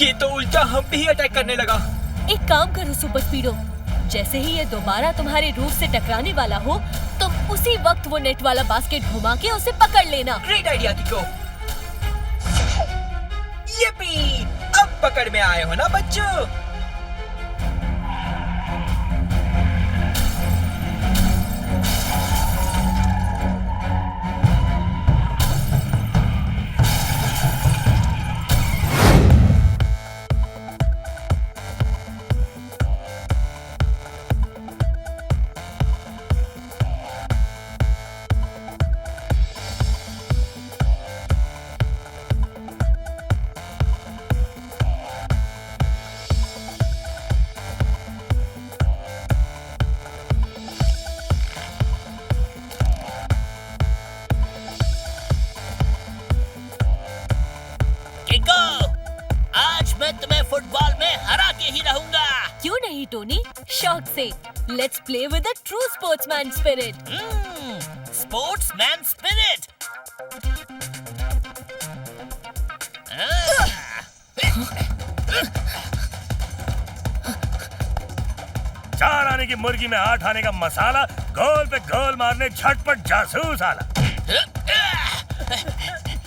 ये तो उल्टा हम पे ही अटैक करने लगा। एक काम करो सुपर स्पीडो, जैसे ही ये दोबारा तुम्हारे रूफ से टकराने वाला हो, तुम उसी वक्त वो नेट वाला बास्केट घुमा के उसे पकड़ लेना। Great idea किको। यप्पी, अब पकड़ में आए हो ना बच्चों। आज मैं तुम्हें फुटबॉल में हरा के ही रहूंगा। क्यों नहीं टोनी, शौक से। Let's play with a true sportsman spirit. Sportsman spirit. चार आने की मुर्गी में 8 आने का मसाला, गोल पे गोल मारने झटपट जासूस आला।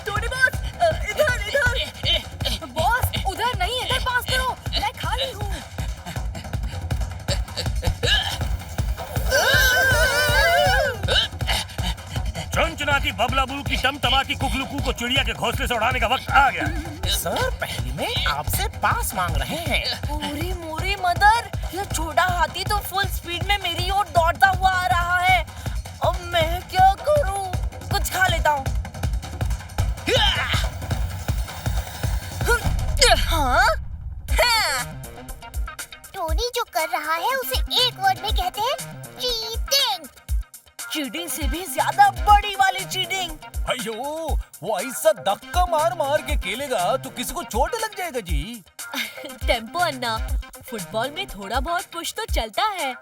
टोनी बॉस, इधर इधर। बॉस उधर नहीं, इधर पास करो, मैं खाली हूँ। चुनचुनाती बबलाबू की टमटमाती कुकलुकू को चिड़िया के घोंसले से उड़ाने का वक्त आ गया। सर पहली में आपसे पास मांग रहे हैं। पूरी मोरी मदर, यह छोटा हाथी तो फुल स्पीड में मेरी ओर दौड़ता हुआ आ रहा है। अब मैं क्या करूं? कुछ खा लेता हूँ। हाँ? टोनी जो कर रहा है उसे एक वर्ड में कहते हैं चीटिंग। चीटिंग से भी ज्यादा बड़ी वाली चीटिंग। अयो, वो ऐसा धक्का मार मार के खेलेगा तो किसी को चोट लग जाएगा जी। टेम्पो अन्ना, फुटबॉल में थोड़ा बहुत पुश तो चलता है,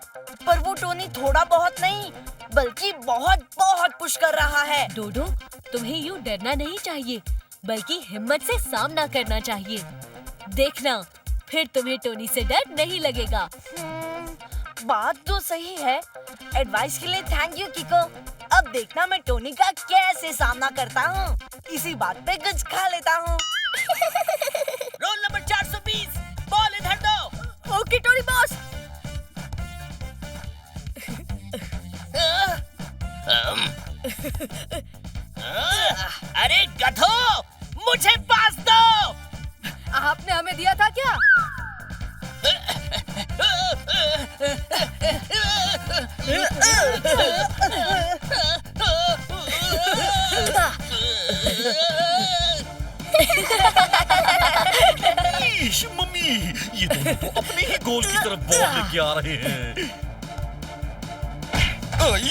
पर वो टोनी थोड़ा बहुत नहीं बल्कि बहुत बहुत पुश कर रहा है। डोडो, तुम्हें यूँ डरना नहीं चाहिए, बल्कि हिम्मत से सामना करना चाहिए। देखना, फिर तुम्हें टोनी से डर नहीं लगेगा। बात तो सही है। एडवाइस के लिए थैंक यू किको। अब देखना मैं टोनी का कैसे सामना करता हूँ। इसी बात पे कुछ खा लेता हूँ। रोल नंबर 420, बॉल इधर दो। Okay Tony boss. अरे गधो, मुझे पास दो। आपने हमें दिया था क्या? मम्मी, ये दोनों तो अपने ही गोल की तरफ बॉल लेके आ रहे हैं। गोल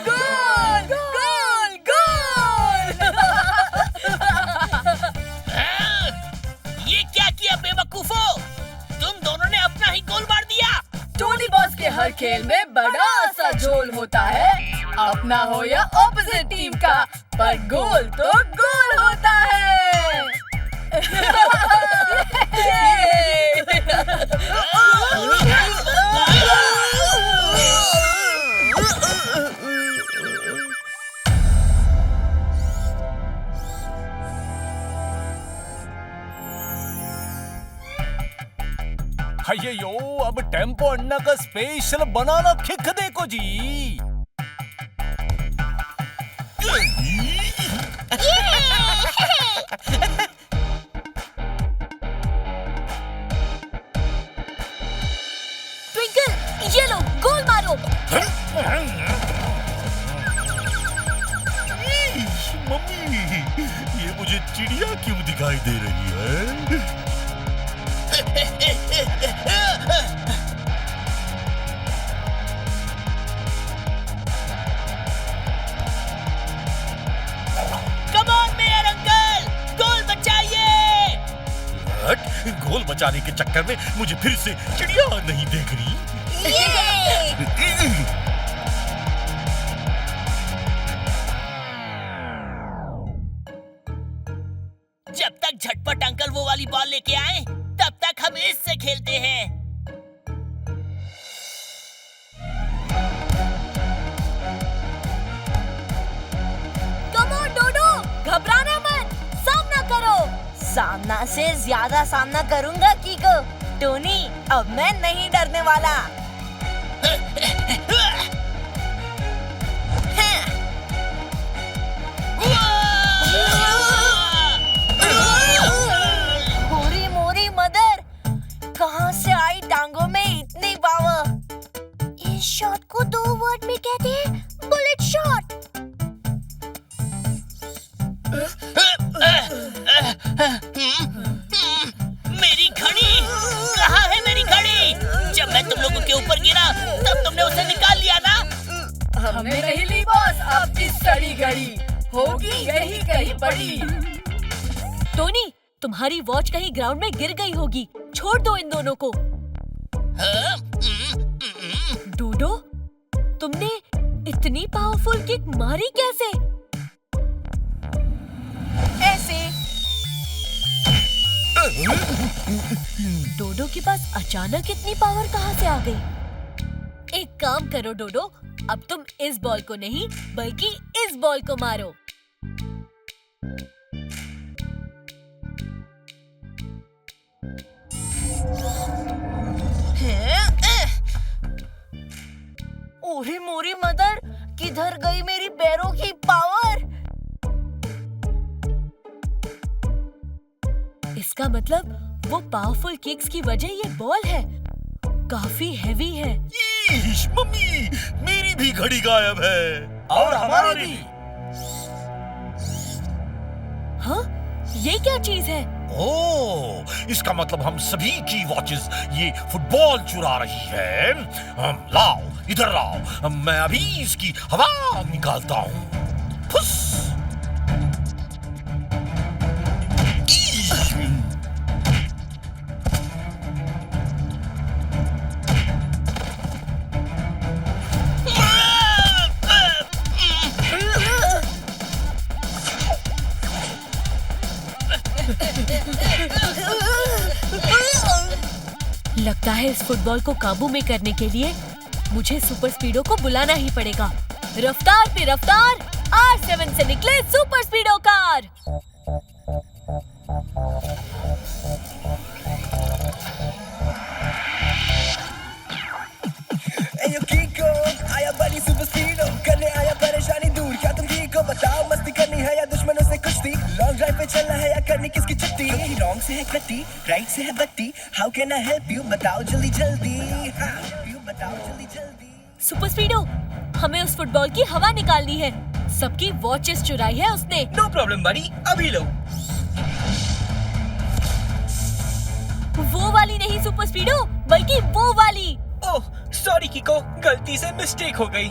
गोल गोल। ये क्या किया बेवकूफो? तुम दोनों ने अपना ही गोल मार दिया। टोनी बॉस के हर खेल में बड़ा सा झोल होता है, अपना हो या ऑपोजिट टीम का, पर गोल तो गोल होता है। अयो, अब टेम्पो अन्ना का स्पेशल बनाना किक देखो जी। ट्विंकल, ये लो, गोल मारो। मम्मी, ये मुझे चिड़िया क्यों दिखाई दे रही है? कम ऑन मेयर अंकल, गोल बचाइए। गोल बचाने के चक्कर में मुझे फिर से चिड़िया नहीं देख रही। वाली बॉल लेके आए, तब तक हम इससे खेलते हैं। कम ऑन डोडो, घबराना मत, सामना करो। सामना से ज्यादा सामना करूंगा कीको। टोनी, अब मैं नहीं डरने वाला। पूरी मोरी मदर, कहाँ से आई टांगों में इतनी पावर? इस शॉट को 2 वर्ड में कहते हैं बुलेट शॉट। मेरी घड़ी कहाँ है? मेरी घड़ी, जब मैं तुम लोगों के ऊपर गिरा तब तुमने उसे निकाल लिया ना? हमने नहीं ली बॉस आपकी सड़ी घड़ी, होगी यही कहीं पड़ी। टोनी, तुम्हारी वॉच कहीं ग्राउंड में गिर गई होगी, छोड़ दो इन दोनों को। डोडो, तुमने इतनी पावरफुल किक मारी कैसे? ऐसे। डोडो के पास अचानक इतनी पावर कहाँ से आ गई? एक काम करो डोडो, अब तुम इस बॉल को नहीं बल्कि इस बॉल को मारो। ओरे मोरी मदर, किधर गई मेरी पैरों की पावर? इसका मतलब वो पावरफुल किक्स की वजह ये बॉल है, काफी हैवी है। मम्मी, मेरी भी घड़ी गायब है और हमारी भी। हाँ, ये क्या चीज है? ओह, इसका मतलब हम सभी की वॉचेस ये फुटबॉल चुरा रही है। लाओ, इधर लाओ, मैं अभी इसकी हवा निकालता हूँ। फुस। लगता है इस फुटबॉल को काबू में करने के लिए मुझे सुपर स्पीडो को बुलाना ही पड़ेगा। रफ्तार पे रफ्तार, R7 से निकले सुपर स्पीडो कार। एयो कीको, आया बड़ी सुपर स्पीडो, करने आया परेशानी दूर। क्या तुम कीको बताओ, मस्ती करनी है या दुश्मनों से कुश्ती? लॉन्ग ड्राइव पे चलना है या करनी किसकी छुट्टी? रॉन्ग से है कट्टी, राइट से है बट्टी, how can I help you? बताओ जल्दी जल्दी, बताओ जल्दी जल्दी। सुपर स्पीडो, हमें उस फुटबॉल की हवा निकालनी है। सबकी वॉचेस चुराई है उसने। नो प्रॉब्लम बड़ी, अभी लो। वो वाली नहीं सुपर स्पीडो, बल्कि वो वाली। ओह सॉरी कीको, गलती से मिस्टेक हो गई।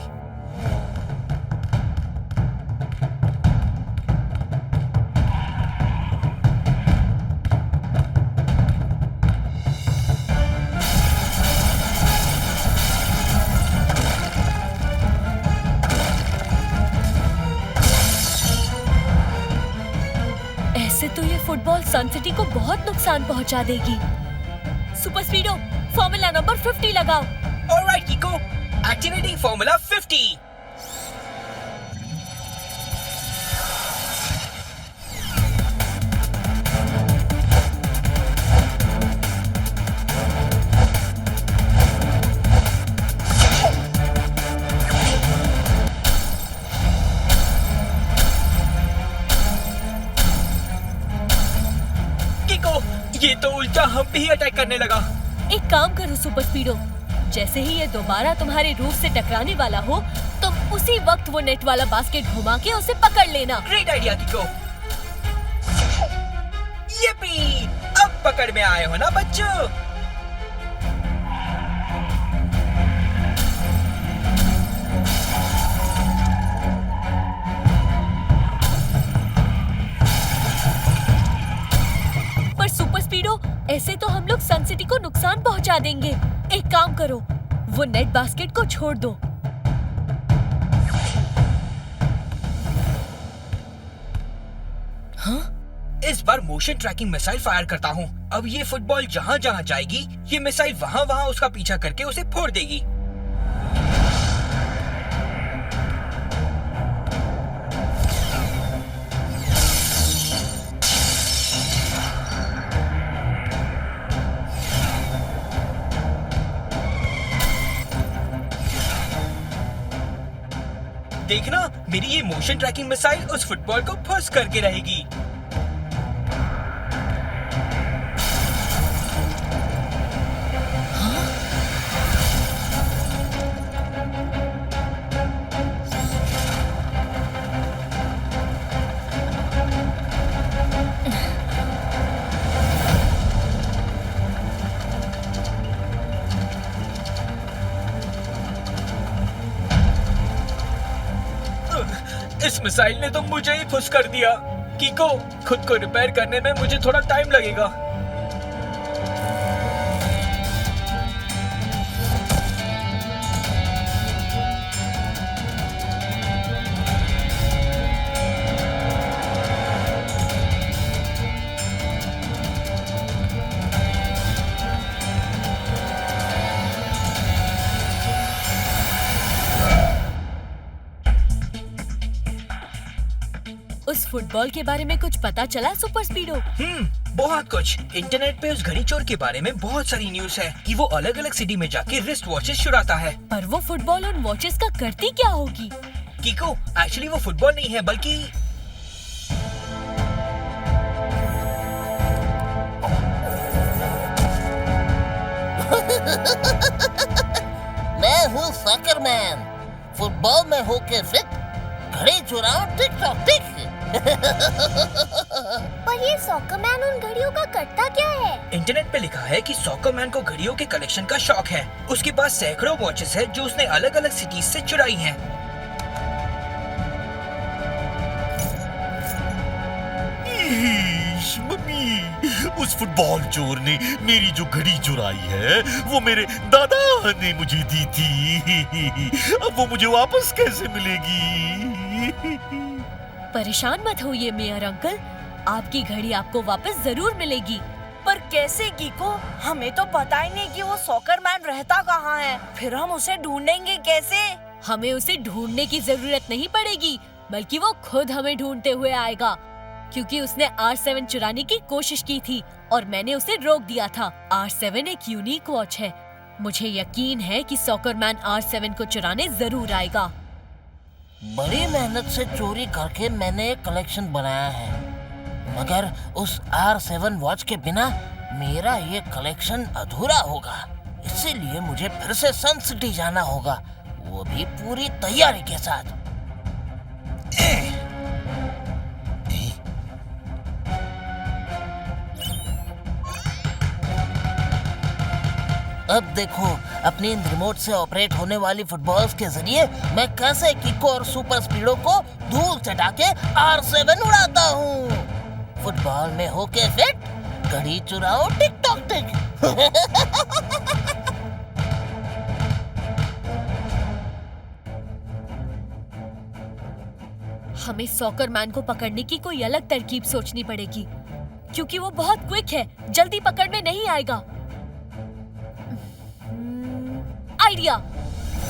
ऐसे तो ये फुटबॉल सन सिटी को बहुत नुकसान पहुंचा देगी। सुपर स्पीडो, फॉर्मूला नंबर 50 लगाओ। Alright कीको, activating formula 50। ये तो उल्टा हम पे ही अटैक करने लगा। एक काम करो सुपर स्पीडो, जैसे ही ये दोबारा तुम्हारे रूफ से टकराने वाला हो, तुम उसी वक्त वो नेट वाला बास्केट घुमा के उसे पकड़ लेना। Great idea कीको। यप्पी, अब पकड़ में आए हो ना बच्चों। सुपर स्पीडो, ऐसे तो हम लोग सन सिटी को नुकसान पहुंचा देंगे। एक काम करो, वो नेट बास्केट को छोड़ दो। हाँ? इस बार मोशन ट्रैकिंग मिसाइल फायर करता हूँ। अब ये फुटबॉल जहाँ जहाँ जाएगी, ये मिसाइल वहाँ वहाँ उसका पीछा करके उसे फोड़ देगी। देखना, मेरी ये मोशन ट्रैकिंग मिसाइल उस फुटबॉल को फुस करके रहेगी। इस मिसाइल ने तो मुझे ही फुस कर दिया। कीको, खुद को रिपेयर करने में मुझे थोड़ा टाइम लगेगा। उस फुटबॉल के बारे में कुछ पता चला सुपर स्पीडो? बहुत कुछ। इंटरनेट पे उस घड़ी चोर के बारे में बहुत सारी न्यूज़ है कि वो अलग अलग सिटी में जाके रिस्ट वॉचेस चुराता है। पर वो फुटबॉल उन वॉचेस का करती क्या होगी? कीको, एक्चुअली वो फुटबॉल नहीं है बल्कि मैं हूँ सॉकर मैन। फुटबॉल में होके फिट, घड़ी चुराओ टिक टॉक टिक। पर ये सॉकर मैन उन घड़ियों का करता क्या है? इंटरनेट पे लिखा है कि सॉकर मैन को घड़ियों के कलेक्शन का शौक है। उसके पास सैकड़ों वॉचेस है जो उसने अलग अलग सिटीज से चुराई हैं। मम्मी, उस फुटबॉल चोर ने मेरी जो घड़ी चुराई है वो मेरे दादा ने मुझे दी थी। अब वो मुझे वापस कैसे मिलेगी? परेशान मत होइए मेयर अंकल, आपकी घड़ी आपको वापस जरूर मिलेगी। पर कैसे कीको? हमें तो पता ही नहीं कि वो सॉकर मैन रहता कहाँ है। फिर हम उसे ढूंढेंगे कैसे? हमें उसे ढूंढने की जरूरत नहीं पड़ेगी, बल्कि वो खुद हमें ढूंढते हुए आएगा, क्योंकि उसने R7 चुराने की कोशिश की थी और मैंने उसे रोक दिया था। R7 एक यूनिक वॉच है। मुझे यकीन है कि सॉकर मैन R7 को चुराने जरूर आएगा। बड़ी मेहनत से चोरी करके मैंने एक कलेक्शन बनाया है, मगर उस R7 वॉच के बिना मेरा ये कलेक्शन अधूरा होगा। इसीलिए मुझे फिर से सन सिटी जाना होगा, वो भी पूरी तैयारी के साथ। अब देखो, अपनी इन रिमोट से ऑपरेट होने वाली फुटबॉल्स के जरिए मैं कैसे कीको और सुपर स्पीडो को धूल चटा के R7 उड़ाता हूँ। फुटबॉल में होके फिट, घड़ी चुराओ टिक टॉक टिक। हमें सॉकर मैन को पकड़ने की कोई अलग तरकीब सोचनी पड़ेगी, क्योंकि वो बहुत क्विक है, जल्दी पकड़ में नहीं आएगा। आइडिया!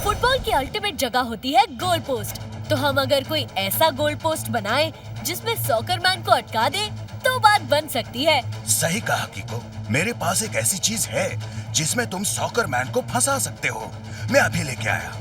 फुटबॉल की अल्टीमेट जगह होती है गोल पोस्ट। तो हम अगर कोई ऐसा गोल पोस्ट बनाए जिसमें सॉकर मैन को अटका दे, तो बात बन सकती है। सही कहा कीको, मेरे पास एक ऐसी चीज है जिसमें तुम सॉकर मैन को फंसा सकते हो। मैं अभी लेके आया।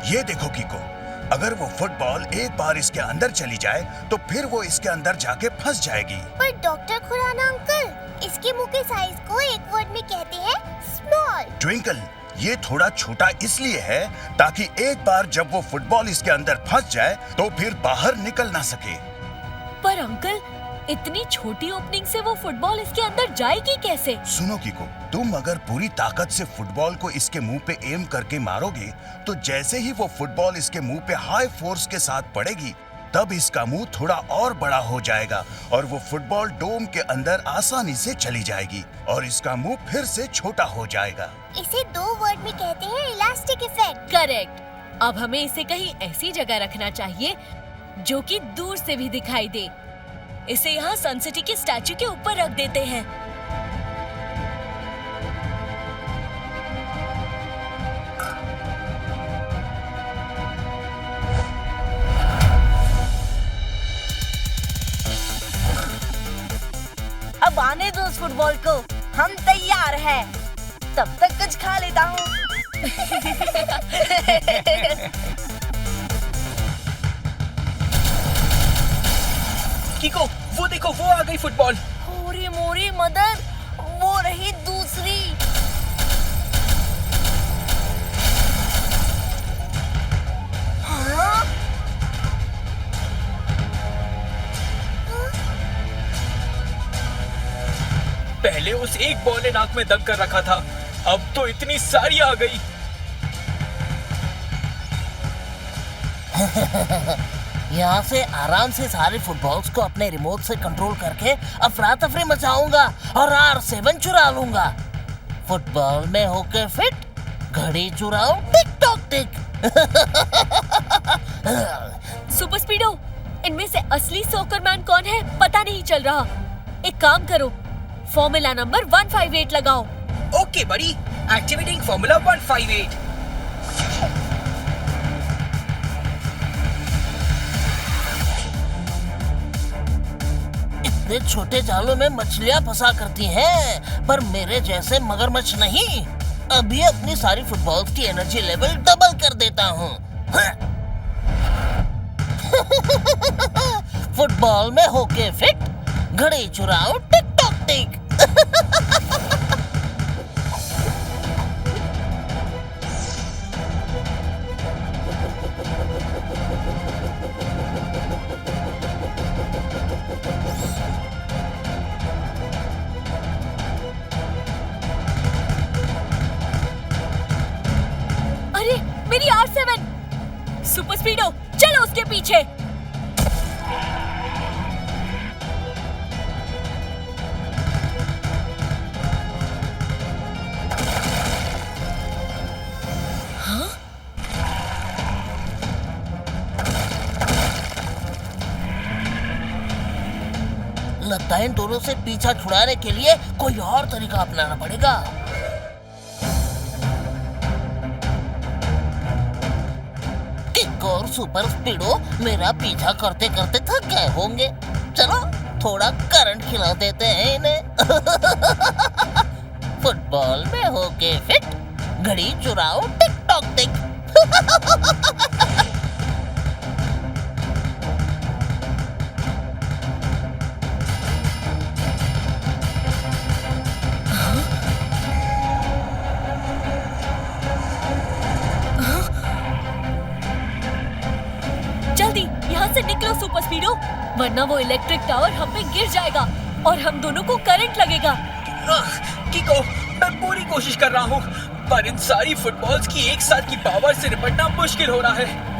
ये देखो कीको, अगर वो फुटबॉल एक बार इसके अंदर चली जाए तो फिर वो इसके अंदर जाके फंस जाएगी। पर डॉक्टर खुराना अंकल, इसके मुंह के साइज को एक वर्ड में कहते हैं स्मॉल। ट्विंकल, ये थोड़ा छोटा इसलिए है ताकि एक बार जब वो फुटबॉल इसके अंदर फंस जाए तो फिर बाहर निकल ना सके। पर अंकल, इतनी छोटी ओपनिंग से वो फुटबॉल इसके अंदर जाएगी कैसे? सुनो कीको, तुम अगर पूरी ताकत से फुटबॉल को इसके मुंह पे एम करके मारोगे तो जैसे ही वो फुटबॉल इसके मुंह पे हाई फोर्स के साथ पड़ेगी तब इसका मुंह थोड़ा और बड़ा हो जाएगा और वो फुटबॉल डोम के अंदर आसानी से चली जाएगी और इसका मुंह फिर से छोटा हो जाएगा। इसे 2 वर्ड में कहते हैं इलास्टिक इफेक्ट। करेक्ट। अब हमें इसे कहीं ऐसी जगह रखना चाहिए जो कि दूर से भी दिखाई दे। इसे यहाँ सन सिटी के स्टैचू के ऊपर रख देते हैं। अब आने दो उस फुटबॉल को, हम तैयार हैं। तब तक कुछ खा लेता हूँ। किको, वो देखो, वो आ गई फुटबॉल। होरी मोरी मदर, वो रही दूसरी। हाँ? पहले उस एक बॉल ने नाक में दम कर रखा था, अब तो इतनी सारी आ गई। यहाँ से आराम से सारे फुटबॉल्स को अपने रिमोट से कंट्रोल करके अफरा तफरी मचाऊंगा और R7 चुरा लूंगा। फुटबॉल में होके फिट, घड़ी चुराऊं टिक टॉक टिक। सुपर स्पीडो, इनमें से असली सॉकरमैन कौन है पता नहीं चल रहा। एक काम करो, फॉर्मूला नंबर 158 लगाओ। ओके बड़ी, एक्टिवेटिंग फॉर्मूला 158। इतने छोटे जालों में मछलियाँ फंसा करती हैं, पर मेरे जैसे मगरमच्छ नहीं। अभी अपनी सारी फुटबॉल्स की एनर्जी लेवल डबल कर देता हूँ। फुटबॉल में होके फिट, घड़ी चुराऊं टिक टॉक टिक। अरे मेरी R7! सुपर स्पीडो, चलो उसके पीछे। लगता है इन दोनों से पीछा छुड़ाने के लिए कोई और तरीका अपनाना पड़ेगा। किक और सुपर स्पीडो मेरा पीछा करते करते थक गए होंगे। चलो थोड़ा करंट खिला देते हैं इन्हें। फुटबॉल में होके फिट, घड़ी चुराओ टिक टॉक टिक। जल्दी यहाँ से निकलो सुपर स्पीडो, वरना वो इलेक्ट्रिक टावर हम पे गिर जाएगा और हम दोनों को करंट लगेगा। किको, मैं पूरी कोशिश कर रहा हूँ, पर इन सारी फुटबॉल्स की एक साथ की पावर से निपटना मुश्किल हो रहा है।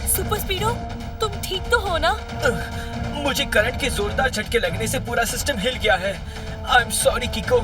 सुपर स्पीडो, तुम ठीक तो हो ना? मुझे करंट के जोरदार झटके लगने से पूरा सिस्टम हिल गया है। आई एम सॉरी किको,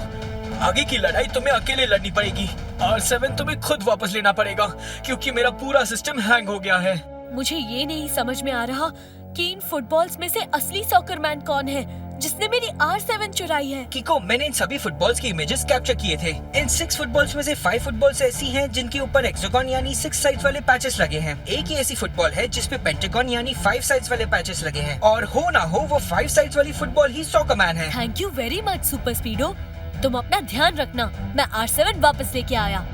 आगे की लड़ाई तुम्हें अकेले लड़नी पड़ेगी। R7 तुम्हें खुद वापस लेना पड़ेगा, क्योंकि मेरा पूरा सिस्टम हैंग हो गया है। मुझे ये नहीं समझ में आ रहा कि इन फुटबॉल्स में से असली सॉकरमैन कौन है जिसने मेरी R7 चुराई है। किको, मैंने इन सभी फुटबॉल्स के इमेजेस कैप्चर किए थे। इन 6 फुटबॉल्स में से 5 फुटबॉल्स ऐसी हैं जिनके ऊपर हेक्सागन यानी 6 साइड्स वाले पैचेस लगे हैं। एक ही ऐसी फुटबॉल है जिसपे पेंटागन यानी 5 साइड्स वाले पैचेस लगे हैं, और हो ना हो वो 5 साइड्स वाली फुटबॉल ही सॉकरमैन है। Thank you very much Super Speedo, तुम अपना ध्यान रखना। मैं R7 वापस लेके आया।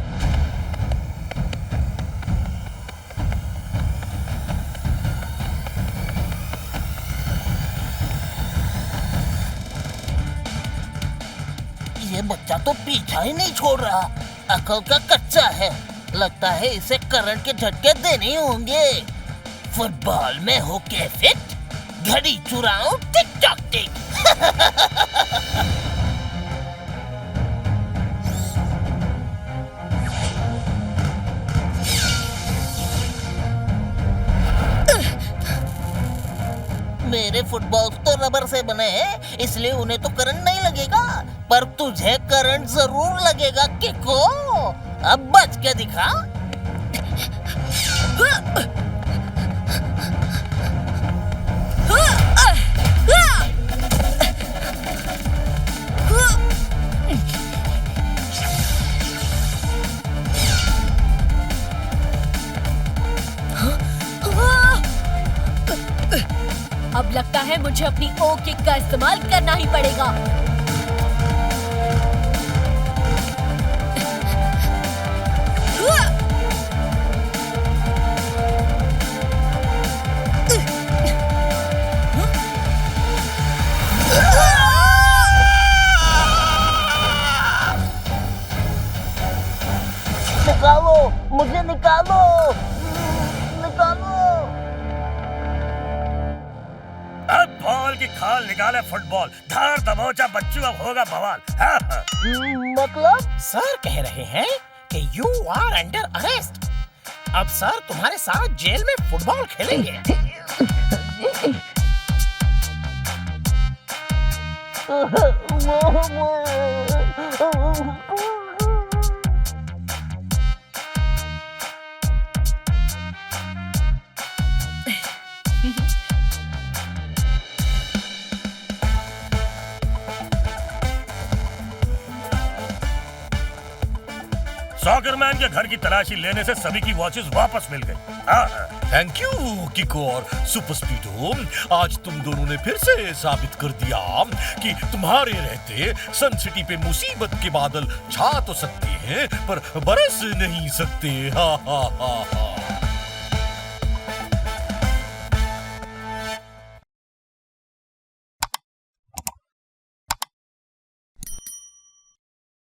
ये बच्चा तो पीछा ही नहीं छोड़ रहा। अकल का कच्चा है, लगता है इसे करंट के झटके देने होंगे। फुटबॉल में होके फिट, घड़ी चुराऊं टिक टॉक टिक। मेरे फुटबॉल तो रबर से बने हैं, इसलिए उन्हें तो करंट नहीं लगेगा, पर तुझे करंट जरूर लगेगा किको। अब बच के दिखा। अब लगता है मुझे अपनी ओ किक का इस्तेमाल करना ही पड़ेगा। निकालो, मुझे निकालो, निकालो। अब बॉल की खाल निकाले फुटबॉल, धार दबोचा बच्चू, अब होगा बवाल। मतलब सर कह रहे हैं कि यू आर अंडर अरेस्ट। अब सर तुम्हारे साथ जेल में फुटबॉल खेलेंगे। सॉकरमैन के घर की तलाशी लेने से सभी की वॉचेस वापस मिल गई। थैंक यू किको और सुपर स्पीडो। आज तुम दोनों ने फिर से साबित कर दिया कि तुम्हारे रहते सन सिटी पे मुसीबत के बादल छा तो सकते हैं, पर बरस नहीं सकते। हा हा हा हा।